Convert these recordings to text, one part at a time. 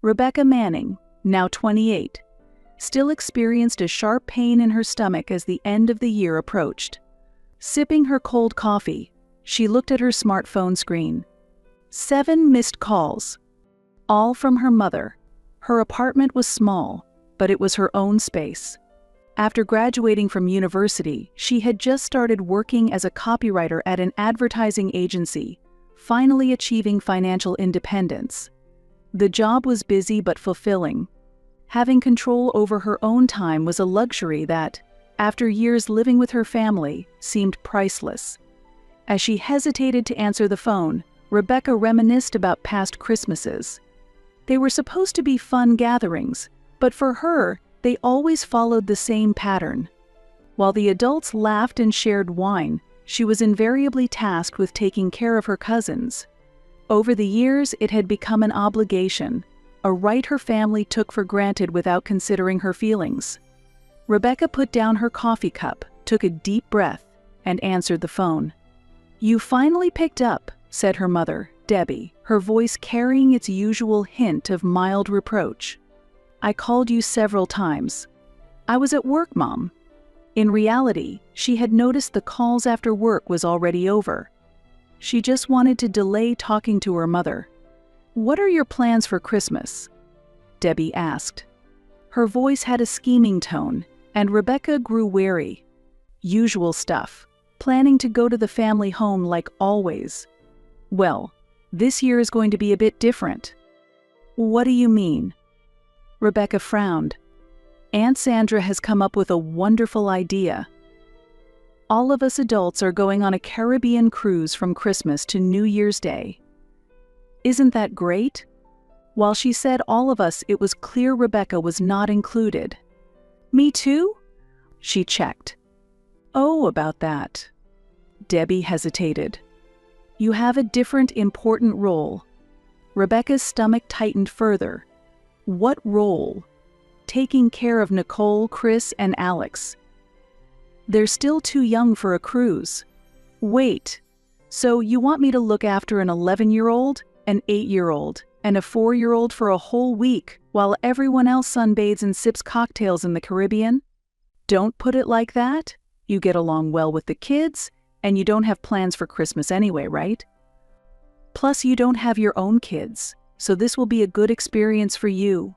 Rebecca Manning, now 28, still experienced a sharp pain in her stomach as the end of the year approached. Sipping her cold coffee, she looked at her smartphone screen. 7 missed calls, all from her mother. Her apartment was small, but it was her own space. After graduating from university, she had just started working as a copywriter at an advertising agency, finally achieving financial independence. The job was busy but fulfilling. Having control over her own time was a luxury that, after years living with her family, seemed priceless. As she hesitated to answer the phone, Rebecca reminisced about past Christmases. They were supposed to be fun gatherings, but for her, they always followed the same pattern. While the adults laughed and shared wine, she was invariably tasked with taking care of her cousins. Over the years, it had become an obligation, a right her family took for granted without considering her feelings. Rebecca put down her coffee cup, took a deep breath, and answered the phone. "You finally picked up," said her mother, Debbie, her voice carrying its usual hint of mild reproach. "I called you several times. I was at work, Mom." In reality, she had noticed the calls after work was already over. She just wanted to delay talking to her mother. "What are your plans for Christmas?" Debbie asked. Her voice had a scheming tone, and Rebecca grew wary. Usual stuff, planning to go to the family home like always. "Well, this year is going to be a bit different." "What do you mean?" Rebecca frowned. "Aunt Sandra has come up with a wonderful idea. All of us adults are going on a Caribbean cruise from Christmas to New Year's Day. Isn't that great?" While she said all of us, it was clear Rebecca was not included. "Me too?" She checked. "Oh, about that." Debbie hesitated. "You have a different important role." Rebecca's stomach tightened further. "What role?" "Taking care of Nicole, Chris, and Alex. They're still too young for a cruise." "Wait, so you want me to look after an 11-year-old, an 8-year-old, and a 4-year-old for a whole week while everyone else sunbathes and sips cocktails in the Caribbean?" "Don't put it like that. You get along well with the kids, and you don't have plans for Christmas anyway, right? Plus, you don't have your own kids, so this will be a good experience for you."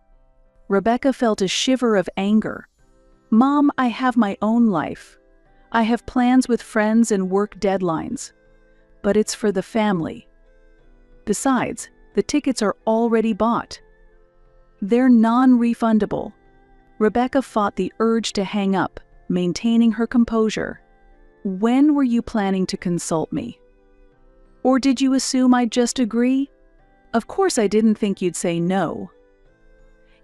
Rebecca felt a shiver of anger. "Mom, I have my own life. I have plans with friends and work deadlines. But it's for the family. Besides, the tickets are already bought. They're non-refundable." Rebecca fought the urge to hang up, maintaining her composure. "When were you planning to consult me? Or did you assume I'd just agree? Of course I didn't think you'd say no.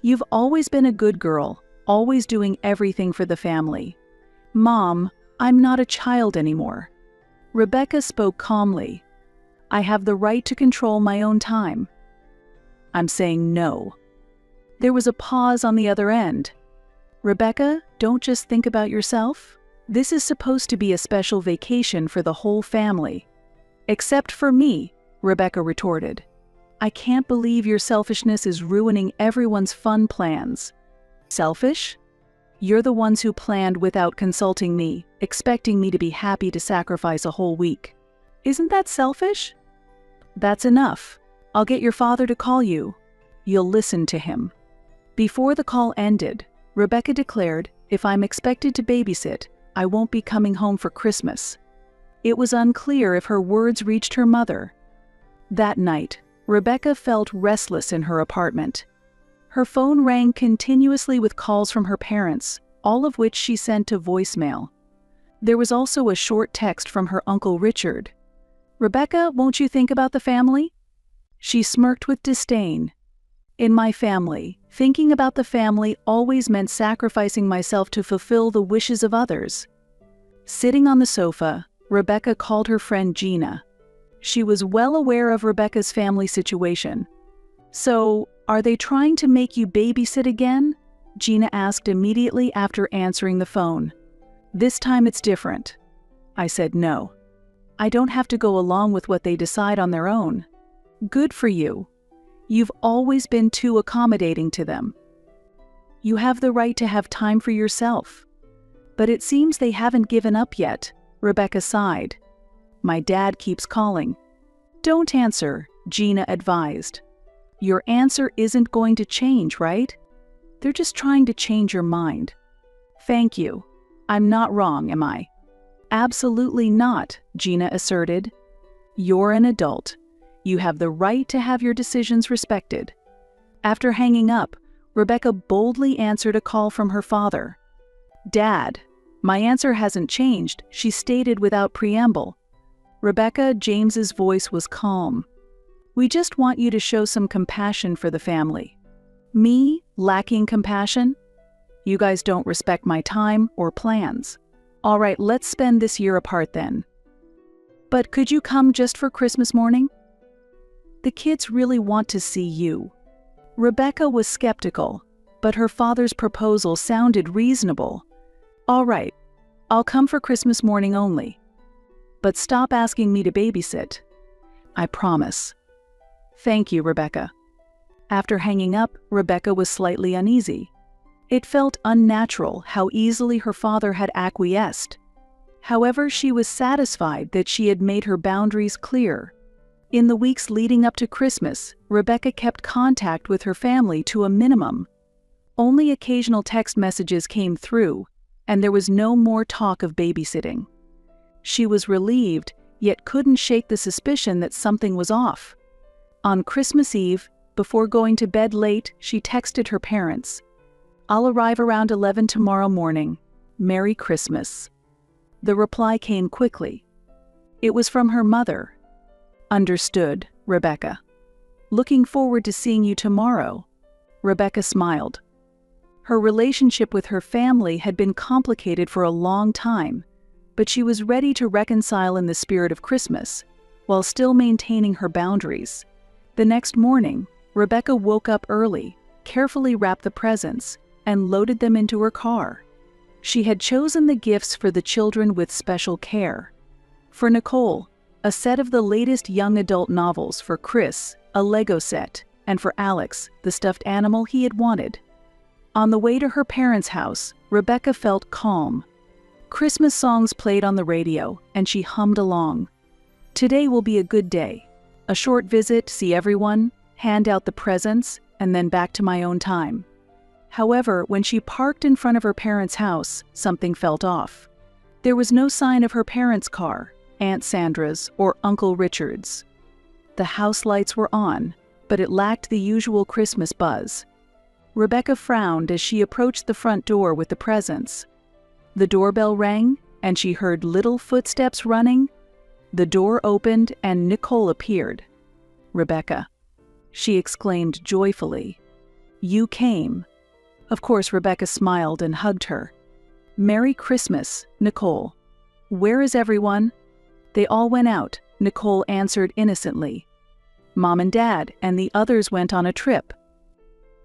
You've always been a good girl, always doing everything for the family. Mom, I'm not a child anymore." Rebecca spoke calmly. "I have the right to control my own time. I'm saying no." There was a pause on the other end. "Rebecca, don't just think about yourself. This is supposed to be a special vacation for the whole family." "Except for me," Rebecca retorted. "I can't believe your selfishness is ruining everyone's fun plans." "Selfish? You're the ones who planned without consulting me, expecting me to be happy to sacrifice a whole week. Isn't that selfish?" "That's enough. I'll get your father to call you. You'll listen to him." Before the call ended, Rebecca declared, "If I'm expected to babysit, I won't be coming home for Christmas." It was unclear if her words reached her mother. That night, Rebecca felt restless in her apartment. Her phone rang continuously with calls from her parents, all of which she sent to voicemail. There was also a short text from her Uncle Richard. "Rebecca, won't you think about the family?" She smirked with disdain. "In my family, thinking about the family always meant sacrificing myself to fulfill the wishes of others." Sitting on the sofa, Rebecca called her friend Gina. She was well aware of Rebecca's family situation. "So, are they trying to make you babysit again?" Gina asked immediately after answering the phone. "This time it's different." I said no. "I don't have to go along with what they decide on their own." "Good for you. You've always been too accommodating to them. You have the right to have time for yourself. But it seems they haven't given up yet, Rebecca sighed. My dad keeps calling. Don't answer, Gina advised. Your answer isn't going to change, right? They're just trying to change your mind. Thank you. I'm not wrong, am I? Absolutely not, Gina asserted. You're an adult. You have the right to have your decisions respected. After hanging up, Rebecca boldly answered a call from her father. Dad, my answer hasn't changed, she stated without preamble. Rebecca, James's voice was calm. We just want you to show some compassion for the family. Me, lacking compassion? You guys don't respect my time or plans. All right, let's spend this year apart then. But could you come just for Christmas morning? The kids really want to see you. Rebecca was skeptical, but her father's proposal sounded reasonable. All right, I'll come for Christmas morning only. But stop asking me to babysit. I promise. Thank you, Rebecca. After hanging up, Rebecca was slightly uneasy. It felt unnatural how easily her father had acquiesced. However, she was satisfied that she had made her boundaries clear. In the weeks leading up to Christmas, Rebecca kept contact with her family to a minimum. Only occasional text messages came through, and there was no more talk of babysitting. She was relieved, yet couldn't shake the suspicion that something was off. On Christmas Eve, before going to bed late, she texted her parents. I'll arrive around 11 tomorrow morning. Merry Christmas. The reply came quickly. It was from her mother. Understood, Rebecca. Looking forward to seeing you tomorrow. Rebecca smiled. Her relationship with her family had been complicated for a long time, but she was ready to reconcile in the spirit of Christmas, while still maintaining her boundaries. The next morning, Rebecca woke up early, carefully wrapped the presents, and loaded them into her car. She had chosen the gifts for the children with special care. For Nicole, a set of the latest young adult novels; for Chris, a Lego set; and for Alex, the stuffed animal he had wanted. On the way to her parents' house, Rebecca felt calm. Christmas songs played on the radio, and she hummed along. Today will be a good day. A short visit, see everyone, hand out the presents, and then back to my own time. However, when she parked in front of her parents' house, something felt off. There was no sign of her parents' car, Aunt Sandra's, or Uncle Richard's. The house lights were on, but it lacked the usual Christmas buzz. Rebecca frowned as she approached the front door with the presents. The doorbell rang, and she heard little footsteps running. The door opened, and Nicole appeared. Rebecca, she exclaimed joyfully. You came. Of course, Rebecca smiled and hugged her. Merry Christmas, Nicole. Where is everyone? They all went out, Nicole answered innocently. Mom and Dad and the others went on a trip.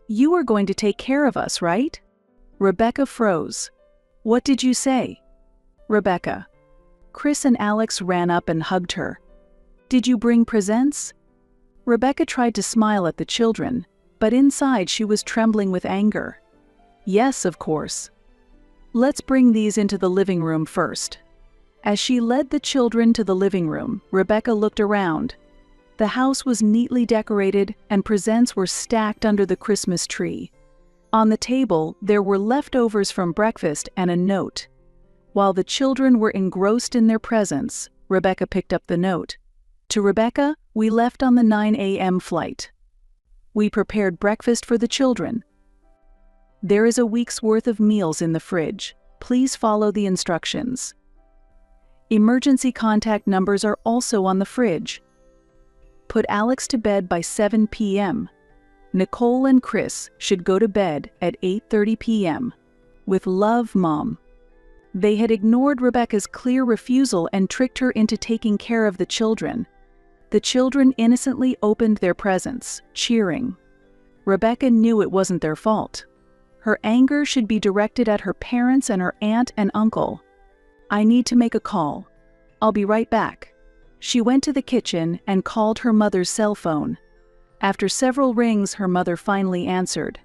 You are going to take care of us, right? Rebecca froze. What did you say? Rebecca. Chris and Alex ran up and hugged her. Did you bring presents? Rebecca tried to smile at the children, but inside she was trembling with anger. Yes, of course. Let's bring these into the living room first. As she led the children to the living room, Rebecca looked around. The house was neatly decorated and presents were stacked under the Christmas tree. On the table, there were leftovers from breakfast and a note. While the children were engrossed in their presents, Rebecca picked up the note. To Rebecca, we left on the 9 a.m. flight. We prepared breakfast for the children. There is a week's worth of meals in the fridge. Please follow the instructions. Emergency contact numbers are also on the fridge. Put Alex to bed by 7 p.m. Nicole and Chris should go to bed at 8:30 p.m. With love, Mom. They had ignored Rebecca's clear refusal and tricked her into taking care of the children. The children innocently opened their presents, cheering. Rebecca knew it wasn't their fault. Her anger should be directed at her parents and her aunt and uncle. I need to make a call. I'll be right back. She went to the kitchen and called her mother's cell phone. After several rings, her mother finally answered.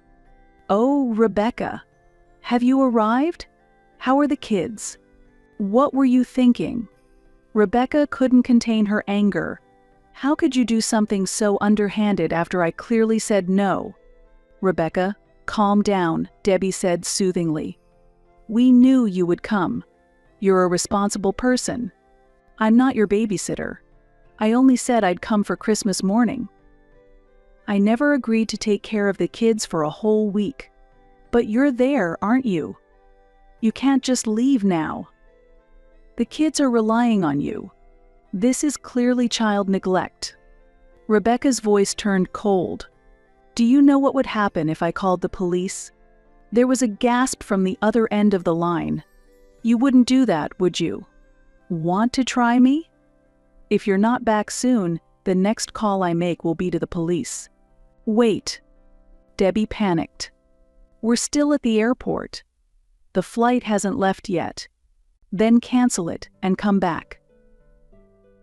"Oh, Rebecca, have you arrived? How are the kids? What were you thinking?" Rebecca couldn't contain her anger. "How could you do something so underhanded after I clearly said no?" "Rebecca, calm down," Debbie said soothingly. "We knew you would come. You're a responsible person. I'm not your babysitter. I only said I'd come for Christmas morning. I never agreed to take care of the kids for a whole week. But you're there, aren't you? You can't just leave now. The kids are relying on you. This is clearly child neglect." Rebecca's voice turned cold. "Do you know what would happen if I called the police?" There was a gasp from the other end of the line. "You wouldn't do that, would you? Want to try me? If you're not back soon, the next call I make will be to the police." "Wait." Debbie panicked. "We're still at the airport. The flight hasn't left yet. Then cancel it and come back.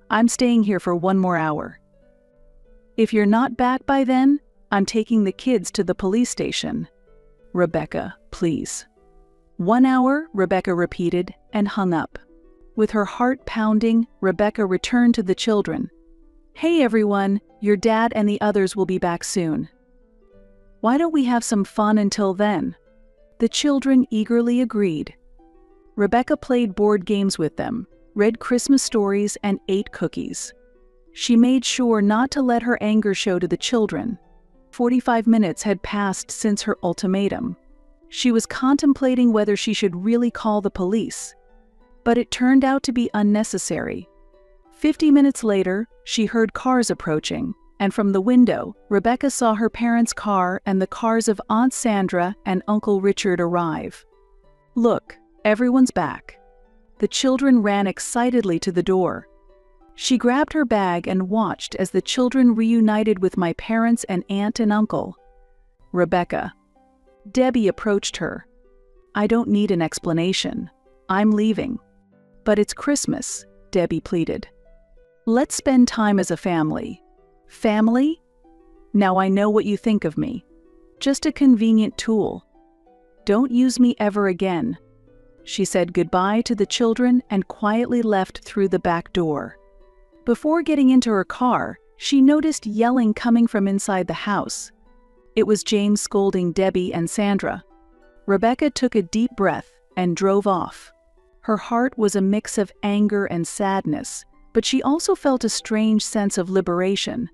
I'm staying here for 1 more hour. If you're not back by then, I'm taking the kids to the police station." "Rebecca, please." 1 hour, Rebecca repeated and hung up. With her heart pounding, Rebecca returned to the children. "Hey everyone, your dad and the others will be back soon. Why don't we have some fun until then?" The children eagerly agreed. Rebecca played board games with them, read Christmas stories, and ate cookies. She made sure not to let her anger show to the children. 45 minutes had passed since her ultimatum. She was contemplating whether she should really call the police. But it turned out to be unnecessary. 50 minutes later, she heard cars approaching, and from the window, Rebecca saw her parents' car and the cars of Aunt Sandra and Uncle Richard arrive. "Look, everyone's back." The children ran excitedly to the door. She grabbed her bag and watched as the children reunited with my parents and aunt and uncle. "Rebecca." Debbie approached her. "I don't need an explanation. I'm leaving." "But it's Christmas," Debbie pleaded. "Let's spend time as a family." "Family? Now I know what you think of me. Just a convenient tool. Don't use me ever again." She said goodbye to the children and quietly left through the back door. Before getting into her car, she noticed yelling coming from inside the house. It was James scolding Debbie and Sandra. Rebecca took a deep breath and drove off. Her heart was a mix of anger and sadness, but she also felt a strange sense of liberation.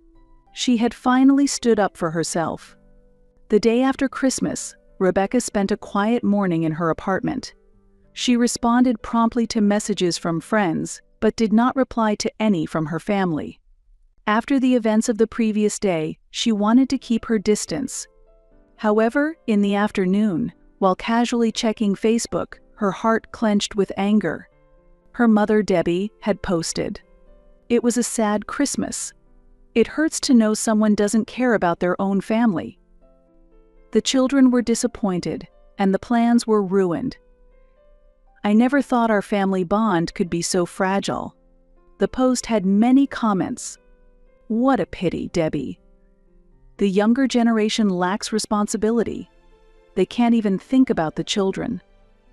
She had finally stood up for herself. The day after Christmas, Rebecca spent a quiet morning in her apartment. She responded promptly to messages from friends, but did not reply to any from her family. After the events of the previous day, she wanted to keep her distance. However, in the afternoon, while casually checking Facebook, her heart clenched with anger. Her mother, Debbie, had posted, "It was a sad Christmas. It hurts to know someone doesn't care about their own family." The children were disappointed, and the plans were ruined. "I never thought our family bond could be so fragile." The post had many comments. "What a pity, Debbie. The younger generation lacks responsibility. They can't even think about the children.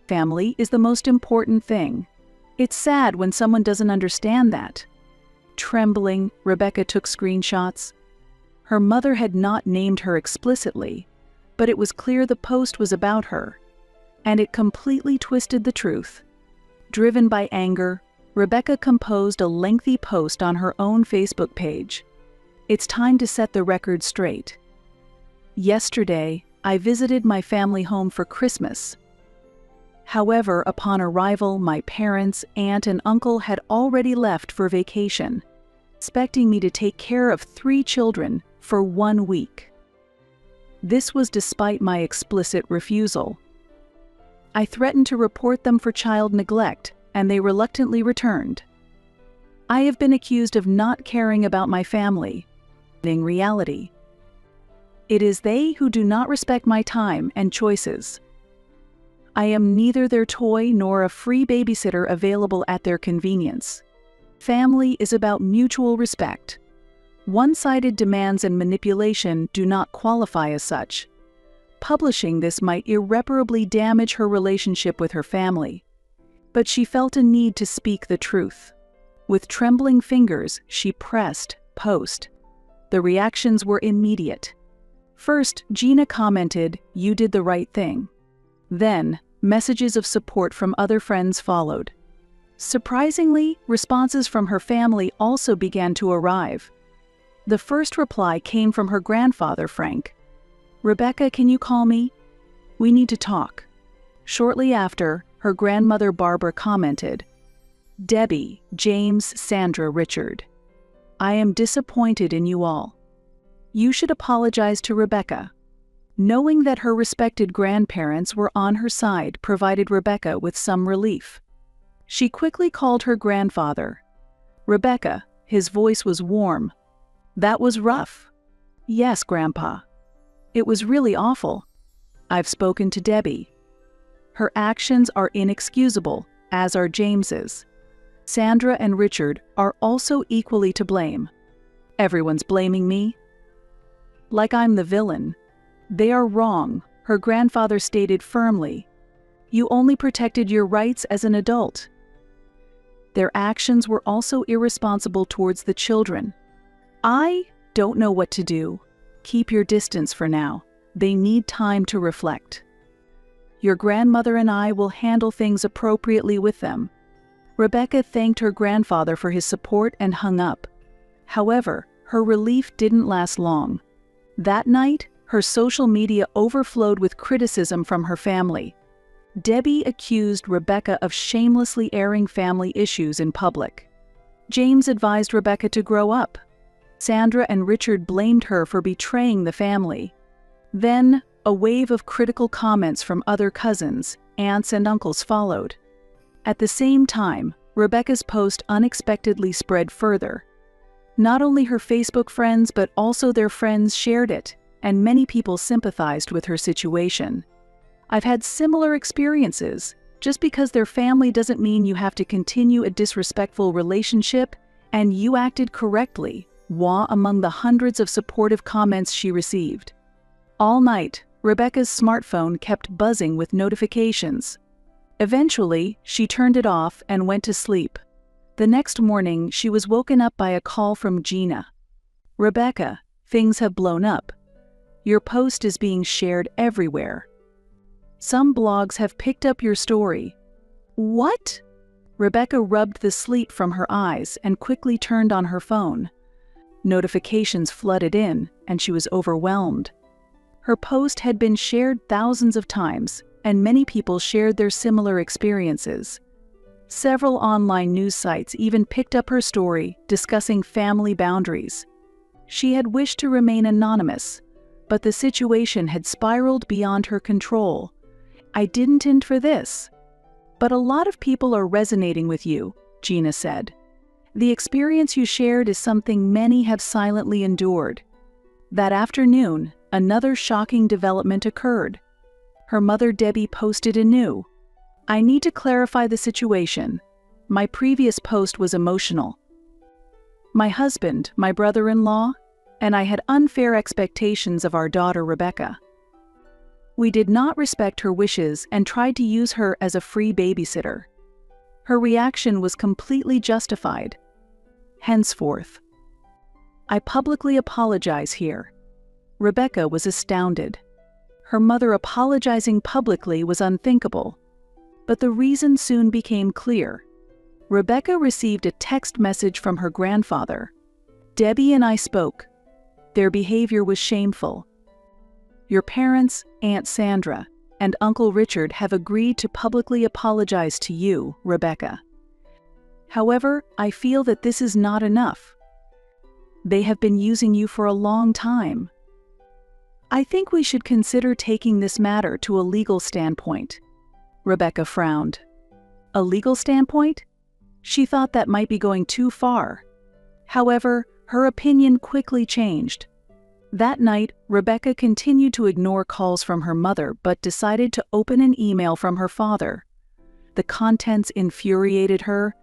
Family is the most important thing. It's sad when someone doesn't understand that." Trembling, Rebecca took screenshots. Her mother had not named her explicitly, but it was clear the post was about her, and it completely twisted the truth. Driven by anger, Rebecca composed a lengthy post on her own Facebook page. "It's time to set the record straight. Yesterday, I visited my family home for Christmas. However, upon arrival, my parents, aunt, and uncle had already left for vacation, expecting me to take care of 3 children for 1 week. This was despite my explicit refusal. I threatened to report them for child neglect, and they reluctantly returned. I have been accused of not caring about my family. In reality, it is they who do not respect my time and choices. I am neither their toy nor a free babysitter available at their convenience. Family is about mutual respect. One-sided demands and manipulation do not qualify as such. Publishing this might irreparably damage her relationship with her family. But she felt a need to speak the truth. With trembling fingers, she pressed post. The reactions were immediate. First, Gina commented, "You did the right thing." Then, messages of support from other friends followed. Surprisingly, responses from her family also began to arrive. The first reply came from her grandfather, Frank. "Rebecca, can you call me? We need to talk." Shortly after, her grandmother Barbara commented, "Debbie, James, Sandra, Richard. I am disappointed in you all. You should apologize to Rebecca." Knowing that her respected grandparents were on her side provided Rebecca with some relief. She quickly called her grandfather. "Rebecca," his voice was warm. "That was rough." "Yes, Grandpa. It was really awful. I've spoken to Debbie. Her actions are inexcusable, as are James's. Sandra and Richard are also equally to blame. Everyone's blaming me. Like I'm the villain. They are wrong," her grandfather stated firmly. "You only protected your rights as an adult." Their actions were also irresponsible towards the children. "I don't know what to do. Keep your distance for now. They need time to reflect. Your grandmother and I will handle things appropriately with them." Rebecca thanked her grandfather for his support and hung up. However, her relief didn't last long. That night, her social media overflowed with criticism from her family. Debbie accused Rebecca of shamelessly airing family issues in public. James advised Rebecca to grow up. Sandra and Richard blamed her for betraying the family. Then, a wave of critical comments from other cousins, aunts, and uncles followed. At the same time, Rebecca's post unexpectedly spread further. Not only her Facebook friends but also their friends shared it, and many people sympathized with her situation. "I've had similar experiences. Just because they're family doesn't mean you have to continue a disrespectful relationship, and you acted correctly," were among the hundreds of supportive comments she received. All night, Rebecca's smartphone kept buzzing with notifications. Eventually, she turned it off and went to sleep. The next morning, she was woken up by a call from Gina. "Rebecca, things have blown up. Your post is being shared everywhere. Some blogs have picked up your story." "What?" Rebecca rubbed the sleep from her eyes and quickly turned on her phone. Notifications flooded in, and she was overwhelmed. Her post had been shared thousands of times, and many people shared their similar experiences. Several online news sites even picked up her story, discussing family boundaries. She had wished to remain anonymous, but the situation had spiraled beyond her control. "I didn't intend for this. But a lot of people are resonating with you," Gina said. "The experience you shared is something many have silently endured." That afternoon, another shocking development occurred. Her mother Debbie posted anew. "I need to clarify the situation. My previous post was emotional. My husband, my brother-in-law, and I had unfair expectations of our daughter Rebecca. We did not respect her wishes and tried to use her as a free babysitter. Her reaction was completely justified. Henceforth, I publicly apologize here." Rebecca was astounded. Her mother apologizing publicly was unthinkable. But the reason soon became clear. Rebecca received a text message from her grandfather. "Debbie and I spoke. Their behavior was shameful. Your parents, Aunt Sandra, and Uncle Richard have agreed to publicly apologize to you, Rebecca. However, I feel that this is not enough. They have been using you for a long time. I think we should consider taking this matter to a legal standpoint." Rebecca frowned. A legal standpoint? She thought that might be going too far. However, her opinion quickly changed. That night, Rebecca continued to ignore calls from her mother but decided to open an email from her father. The contents infuriated her.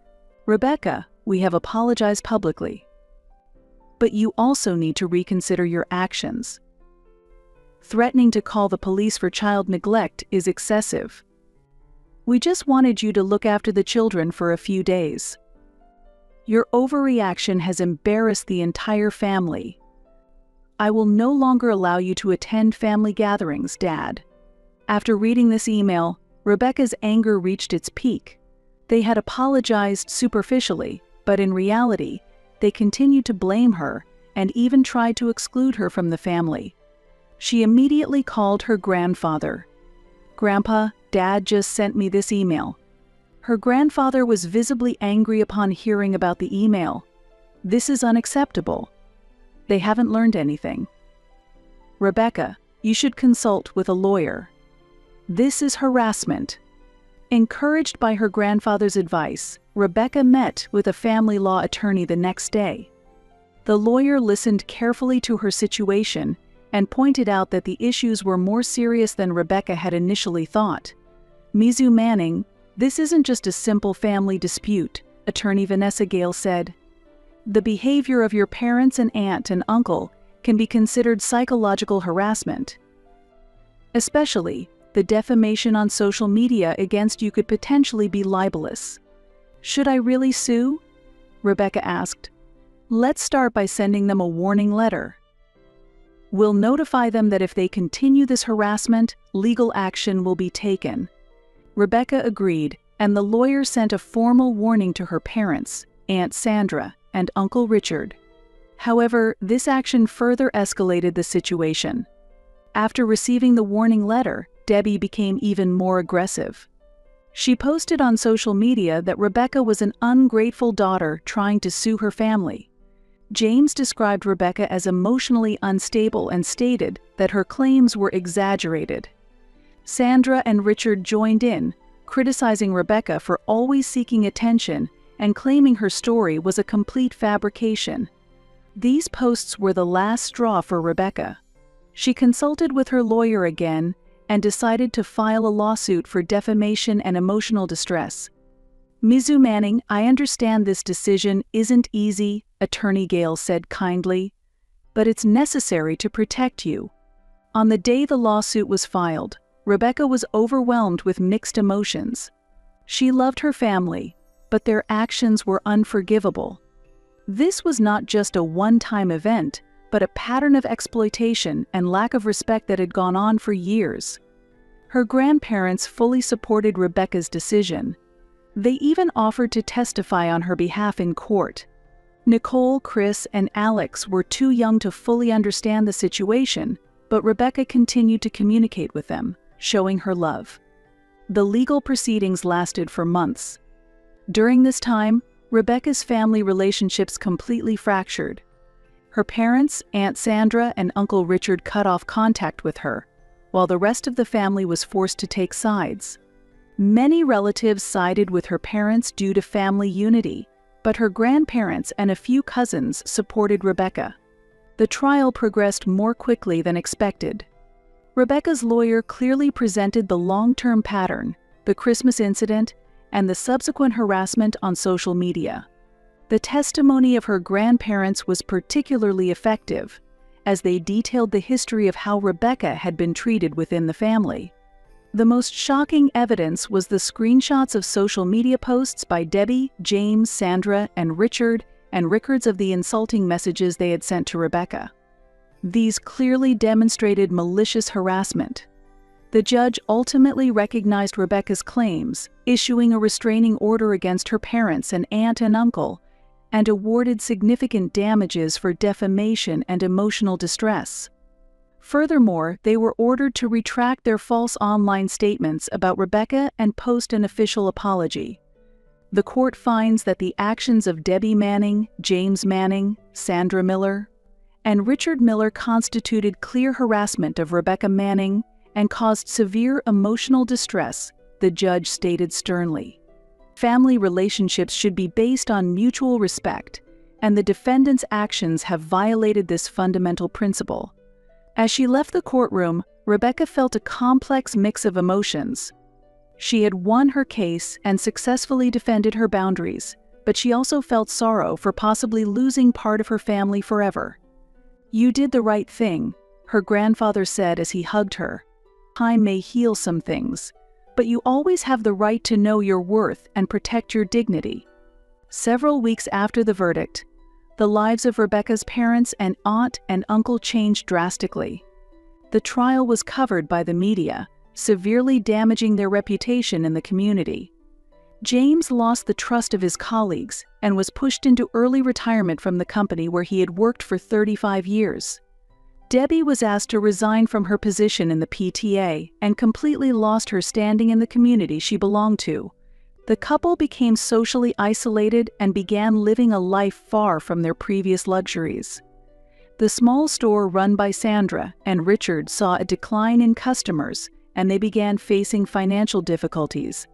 "Rebecca, we have apologized publicly. But you also need to reconsider your actions. Threatening to call the police for child neglect is excessive. We just wanted you to look after the children for a few days. Your overreaction has embarrassed the entire family. I will no longer allow you to attend family gatherings, Dad. After reading this email, Rebecca's anger reached its peak. They had apologized superficially, but in reality, they continued to blame her and even tried to exclude her from the family. She immediately called her grandfather. "Grandpa, Dad just sent me this email." Her grandfather was visibly angry upon hearing about the email. "This is unacceptable. They haven't learned anything. Rebecca, you should consult with a lawyer. This is harassment." Encouraged by her grandfather's advice, Rebecca met with a family law attorney the next day. The lawyer listened carefully to her situation and pointed out that the issues were more serious than Rebecca had initially thought. "Mizu Manning, this isn't just a simple family dispute," attorney Vanessa Gale said. "The behavior of your parents and aunt and uncle can be considered psychological harassment. Especially, the defamation on social media against you could potentially be libelous." "Should I really sue?" Rebecca asked. "Let's start by sending them a warning letter. We'll notify them that if they continue this harassment, legal action will be taken." Rebecca agreed, and the lawyer sent a formal warning to her parents, Aunt Sandra, and Uncle Richard. However, this action further escalated the situation. After receiving the warning letter, Debbie became even more aggressive. She posted on social media that Rebecca was an ungrateful daughter trying to sue her family. James described Rebecca as emotionally unstable and stated that her claims were exaggerated. Sandra and Richard joined in, criticizing Rebecca for always seeking attention and claiming her story was a complete fabrication. These posts were the last straw for Rebecca. She consulted with her lawyer again and decided to file a lawsuit for defamation and emotional distress. "Mizu Manning, I understand this decision isn't easy," Attorney Gale said kindly, "but it's necessary to protect you." On the day the lawsuit was filed, Rebecca was overwhelmed with mixed emotions. She loved her family, but their actions were unforgivable. This was not just a one-time event, but a pattern of exploitation and lack of respect that had gone on for years. Her grandparents fully supported Rebecca's decision. They even offered to testify on her behalf in court. Nicole, Chris, and Alex were too young to fully understand the situation, but Rebecca continued to communicate with them, showing her love. The legal proceedings lasted for months. During this time, Rebecca's family relationships completely fractured. Her parents, Aunt Sandra and Uncle Richard cut off contact with her, while the rest of the family was forced to take sides. Many relatives sided with her parents due to family unity, but her grandparents and a few cousins supported Rebecca. The trial progressed more quickly than expected. Rebecca's lawyer clearly presented the long-term pattern, the Christmas incident, and the subsequent harassment on social media. The testimony of her grandparents was particularly effective, as they detailed the history of how Rebecca had been treated within the family. The most shocking evidence was the screenshots of social media posts by Debbie, James, Sandra, and Richard, and records of the insulting messages they had sent to Rebecca. These clearly demonstrated malicious harassment. The judge ultimately recognized Rebecca's claims, issuing a restraining order against her parents and aunt and uncle, and awarded significant damages for defamation and emotional distress. Furthermore, they were ordered to retract their false online statements about Rebecca and post an official apology. The court finds that the actions of Debbie Manning, James Manning, Sandra Miller, and Richard Miller constituted clear harassment of Rebecca Manning and caused severe emotional distress, the judge stated sternly. Family relationships should be based on mutual respect, and the defendant's actions have violated this fundamental principle. As she left the courtroom, Rebecca felt a complex mix of emotions. She had won her case and successfully defended her boundaries, but she also felt sorrow for possibly losing part of her family forever. "You did the right thing," her grandfather said as he hugged her. "Time may heal some things, but you always have the right to know your worth and protect your dignity." Several weeks after the verdict, the lives of Rebecca's parents and aunt and uncle changed drastically. The trial was covered by the media, severely damaging their reputation in the community. James lost the trust of his colleagues and was pushed into early retirement from the company where he had worked for 35 years. Debbie was asked to resign from her position in the PTA and completely lost her standing in the community she belonged to. The couple became socially isolated and began living a life far from their previous luxuries. The small store run by Sandra and Richard saw a decline in customers, and they began facing financial difficulties.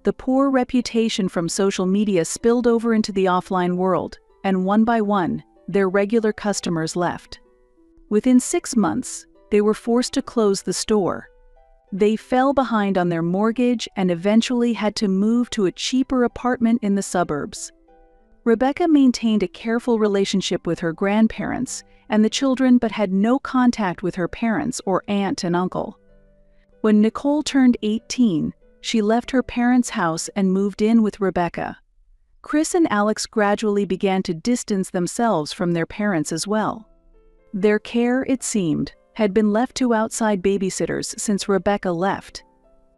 The poor reputation from social media spilled over into the offline world, and one by one, their regular customers left. Within 6 months, they were forced to close the store. They fell behind on their mortgage and eventually had to move to a cheaper apartment in the suburbs. Rebecca maintained a careful relationship with her grandparents and the children, but had no contact with her parents or aunt and uncle. When Nicole turned 18, she left her parents' house and moved in with Rebecca. Chris and Alex gradually began to distance themselves from their parents as well. Their care, it seemed, had been left to outside babysitters since Rebecca left.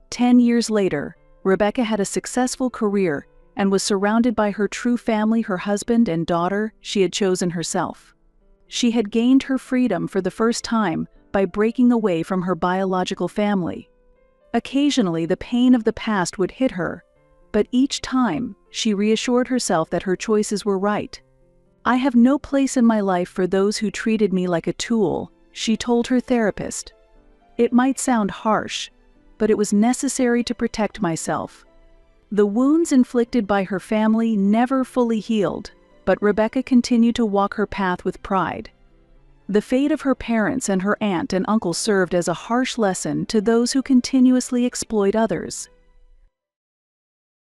10 years later, Rebecca had a successful career and was surrounded by her true family, her husband and daughter she had chosen herself. She had gained her freedom for the first time by breaking away from her biological family. Occasionally, the pain of the past would hit her, but each time, she reassured herself that her choices were right. "I have no place in my life for those who treated me like a tool," she told her therapist. "It might sound harsh, but it was necessary to protect myself." The wounds inflicted by her family never fully healed, but Rebecca continued to walk her path with pride. The fate of her parents and her aunt and uncle served as a harsh lesson to those who continuously exploit others.